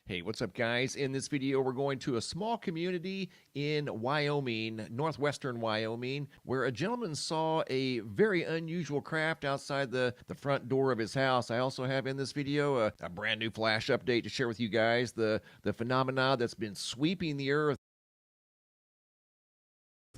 Hey, what's up, guys? In this video, we're going to a small community in Wyoming, northwestern Wyoming, where a gentleman saw a very unusual craft outside the front door of his house. I also have in this video a brand new flash update to share with you guys the phenomena that's been sweeping the earth,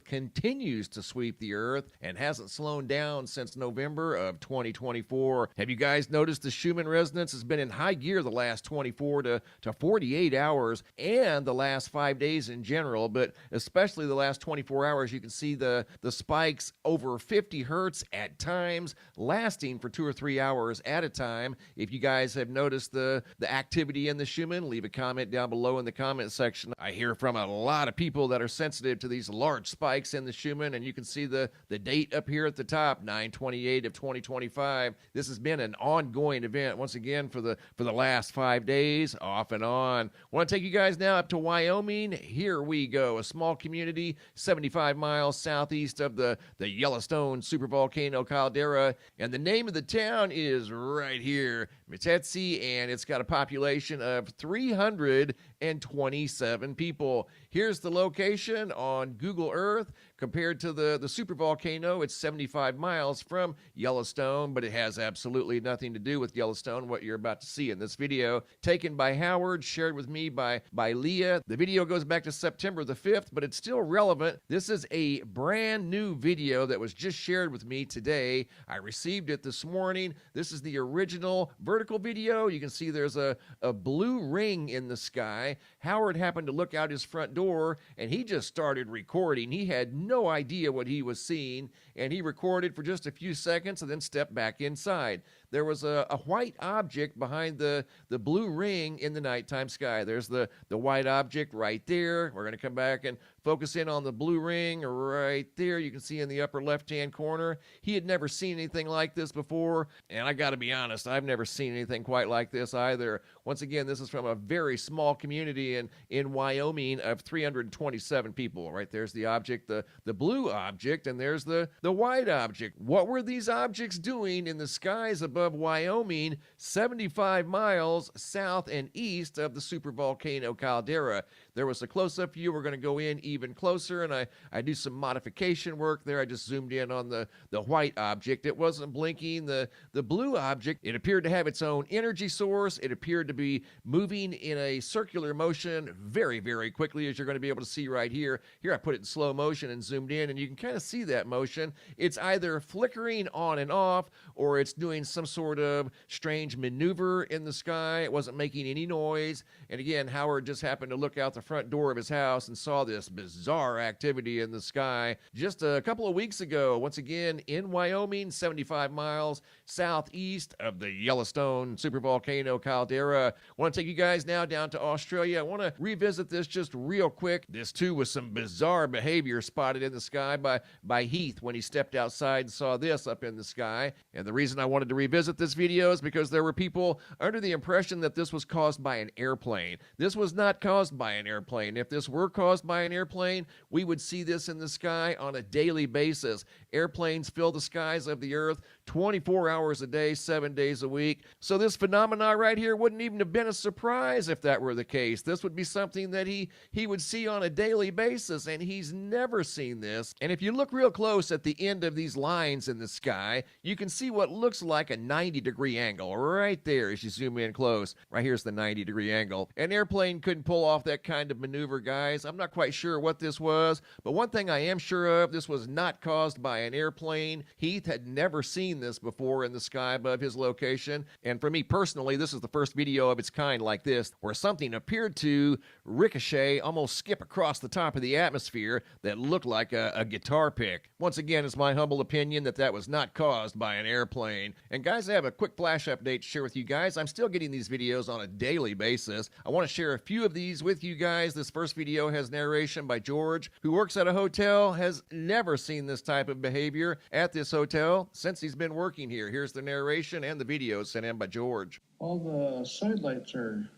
continues to sweep the earth and hasn't slowed down since November of 2024. Have you guys noticed the Schumann resonance has been in high gear the last 24 to 48 hours and the last 5 days in general, but especially the last 24 hours? You can see the spikes over 50 hertz at times, lasting for 2 or 3 hours at a time. If you guys have noticed the activity in the Schumann, leave a comment down below in the comment section. I hear from a lot of people that are sensitive to these large spikes in the Schumann, and you can see the date up here at the top, 9/28 of 2025. This has been an ongoing event once again for the last 5 days, off and on. I want to take you guys now up to Wyoming. Here we go. A small community 75 miles southeast of the Yellowstone supervolcano caldera, and the name of the town is right here, Metetsi, and it's got a population of 327 people. Here's the location on Google Earth. Compared to the supervolcano, it's 75 miles from Yellowstone, but it has absolutely nothing to do with Yellowstone, what you're about to see in this video. Taken by Howard, shared with me by Leah. The video goes back to September the 5th, but it's still relevant. This is a brand new video that was just shared with me today. I received it this morning. This is the original vertical video. You can see there's a blue ring in the sky. Howard happened to look out his front door, and he just started recording. He had no idea what he was seeing, and he recorded for just a few seconds and then stepped back inside. There was a white object behind the blue ring in the nighttime sky. There's the white object right there. We're going to come back and focus in on the blue ring right there. You can see in the upper left-hand corner. He had never seen anything like this before, and I got to be honest, I've never seen anything quite like this either. Once again, this is from a very small community in Wyoming of 327 people. Right there's the object, the blue object, and there's the white object. What were these objects doing in the skies above Wyoming, 75 miles south and east of the supervolcano caldera? There was a close-up view. We're going to go in even closer, and I do some modification work there. I just zoomed in on the white object. It wasn't blinking. The blue object, it appeared to have its own energy source. It appeared to be moving in a circular motion very, very quickly, as you're going to be able to see right here. Here I put it in slow motion and zoomed in, and you can kind of see that motion. It's either flickering on and off, or it's doing some sort of strange maneuver in the sky. It wasn't making any noise. And again, Howard just happened to look out the front door of his house and saw this bizarre activity in the sky just a couple of weeks ago. Once again, in Wyoming, 75 miles southeast of the Yellowstone supervolcano caldera. I want to take you guys now down to Australia. I want to revisit this just real quick. This too was some bizarre behavior spotted in the sky by Heath when he stepped outside and saw this up in the sky. And the reason I wanted to revisit this video is because there were people under the impression that this was caused by an airplane. This was not caused by an airplane. If this were caused by an airplane, we would see this in the sky on a daily basis. Airplanes fill the skies of the earth 24 hours a day, 7 days a week. So this phenomena right here wouldn't even have been a surprise if that were the case. This would be something that he would see on a daily basis, and he's never seen this. And if you look real close at the end of these lines in the sky, you can see what looks like a 90-degree angle right there as you zoom in close. Right here's the 90-degree angle. An airplane couldn't pull off that kind of maneuver, guys. I'm not quite sure what this was, but one thing I am sure of, this was not caused by an airplane. Heath had never seen this before in the sky above his location, and for me personally, this is the first video of its kind like this, where something appeared to ricochet, almost skip across the top of the atmosphere that looked like a guitar pick. Once again, it's my humble opinion that was not caused by an airplane. And guys, I have a quick flash update to share with you guys. I'm still getting these videos on a daily basis. I want to share a few of these with you guys. This first video has narration by George, who works at a hotel, has never seen this type of behavior at this hotel since he's been working here. Here's the narration and the video sent in by George. All the side lights are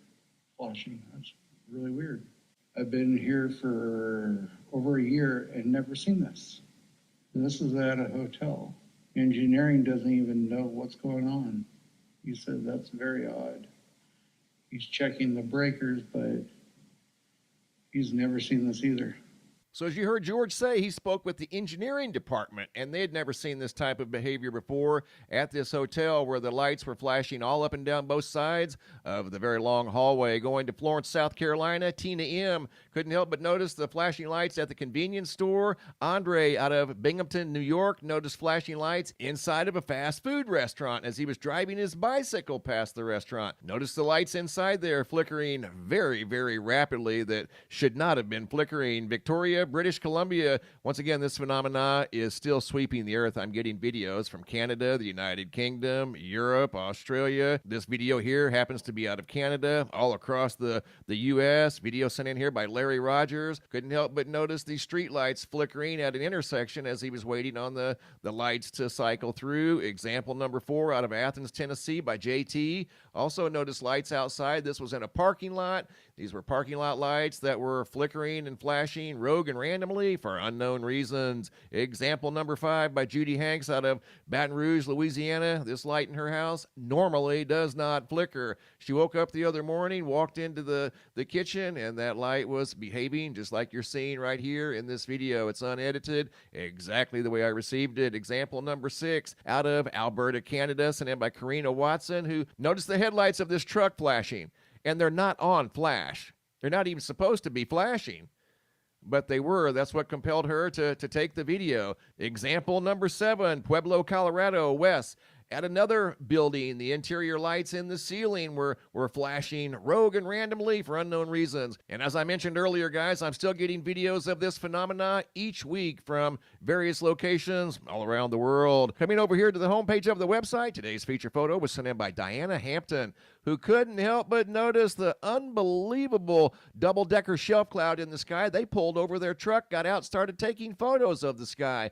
flashing. That's really weird. I've been here for over a year and never seen this. This is at a hotel. Engineering doesn't even know what's going on. He said that's very odd. He He's checking the breakers, but he's never seen this either. So as you heard George say, he spoke with the engineering department, and they had never seen this type of behavior before at this hotel where the lights were flashing all up and down both sides of the very long hallway. Going to Florence, South Carolina, Tina M. couldn't help but notice the flashing lights at the convenience store. Andre out of Binghamton, New York, noticed flashing lights inside of a fast food restaurant as he was driving his bicycle past the restaurant. Notice the lights inside there flickering very, very rapidly that should not have been flickering. Victoria, British Columbia. Once again, this phenomena is still sweeping the earth. I'm getting videos from Canada, the United Kingdom, Europe, Australia. This video here happens to be out of Canada, all across the U.S. Video sent in here by Larry Rogers. Couldn't help but notice the street lights flickering at an intersection as he was waiting on the lights to cycle through. Example number 4 out of Athens, Tennessee by JT. Also noticed lights outside. This was in a parking lot. These were parking lot lights that were flickering and flashing rogue and randomly for unknown reasons. Example number 5 by Judy Hanks out of Baton Rouge, Louisiana. This light in her house normally does not flicker. She woke up the other morning, walked into the kitchen, and that light was behaving just like you're seeing right here in this video. It's unedited, exactly the way I received it. Example number 6 out of Alberta, Canada, sent in by Karina Watson, who noticed the headlights of this truck flashing. And they're not on flash. They're not even supposed to be flashing. But they were. That's what compelled her to take the video. Example number 7, Pueblo, Colorado, Wes. At another building, the interior lights in the ceiling were flashing rogue and randomly for unknown reasons. And as I mentioned earlier, guys, I'm still getting videos of this phenomena each week from various locations all around the world. Coming over here to the homepage of the website, today's feature photo was sent in by Diana Hampton, who couldn't help but notice the unbelievable double-decker shelf cloud in the sky. They pulled over their truck, got out, started taking photos of the sky.